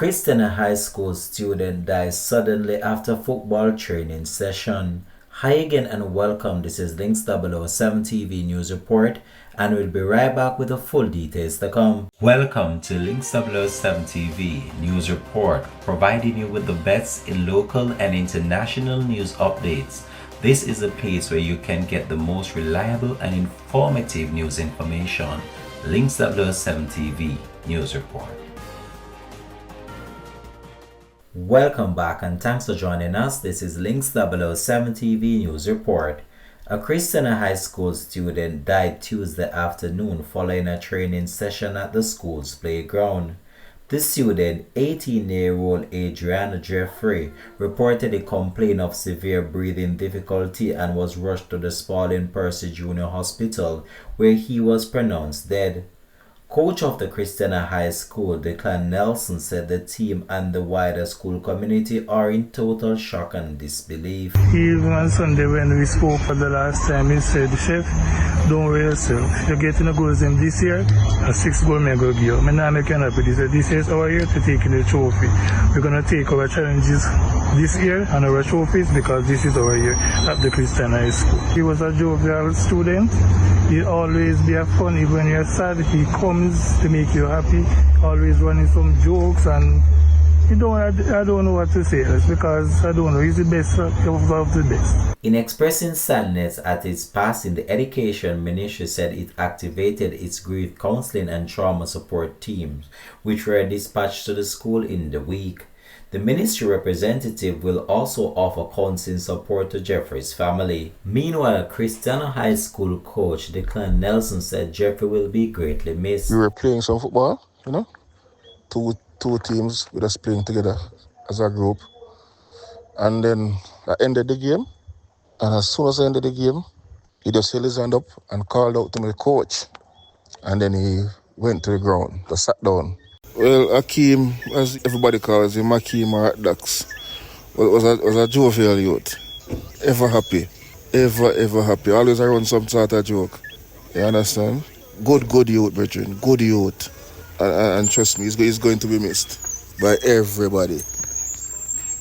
Christiana High School student dies suddenly after football training session. Hi again and welcome. This is Links 007 TV News Report, and we'll be right back with the full details to come. Welcome to Links 007 TV News Report, providing you with the best in local and international news updates. This is a place where you can get the most reliable and informative news information. Links 007 TV News Report. Welcome back and thanks for joining us. This is Links 007 TV News Report. A Christiana High School student died Tuesday afternoon following a training session at the school's playground. The student, 18-year-old Adriana Jeffrey, reportedly complained of severe breathing difficulty and was rushed to the Spalding Percy Junior Hospital, where he was pronounced dead. Coach of the Christiana High School, Declan Nelson, said the team and the wider school community are in total shock and disbelief. Even on Sunday when we spoke for the last time, he said, "Chef, don't worry yourself. You're getting a goals in this year, a 6 goal may go give you. I'm not making up with this. This is our year to take in the trophy. We're going to take our challenges this year and our trophies because this is our year at the Christiana High School." He was a jovial student. He always be a fun. Even when you're sad, he comes to make you happy. Always running some jokes, and I don't know what to say. It's because I don't know. He's the best of the best. In expressing sadness at his passing, the Education Ministry said it activated its grief counseling and trauma support teams, which were dispatched to the school in the week. The ministry representative will also offer counseling support to Jeffrey's family. Meanwhile, Christiana High School coach Declan Nelson said Jeffrey will be greatly missed. We were playing some football, two teams with us playing together as a group. And then I ended the game, and as soon as I ended the game, he just held his hand up and called out to my coach. And then he went to the ground, just sat down. Well, Akeem, as everybody calls him, Akeem or Dax, was a jovial youth. Ever happy. Ever happy. Always around some sort of joke. You understand? Good youth, brethren. Good youth. And trust me, he's going to be missed by everybody.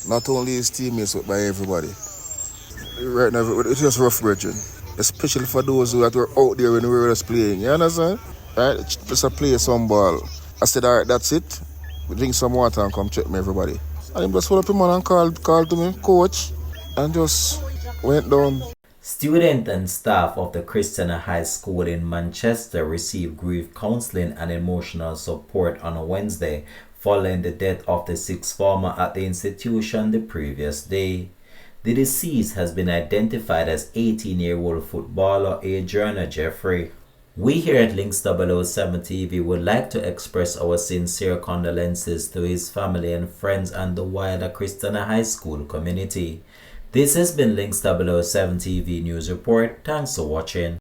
Not only his teammates, but by everybody. Right now, it's just rough, brethren. Especially for those who were out there when we were just playing. You understand? Right? Just play some ball. I said, all right, that's it. Drink some water and come check me, everybody. And he just hold up him and called to me, coach, and just went down. Students and staff of the Christiana High School in Manchester received grief counseling and emotional support on a Wednesday following the death of the sixth former at the institution the previous day. The deceased has been identified as 18-year-old footballer Adriana Jeffrey. We here at Links 007 TV would like to express our sincere condolences to his family and friends and the wider Christiana High School community. This has been Links 007 TV News Report. Thanks for watching.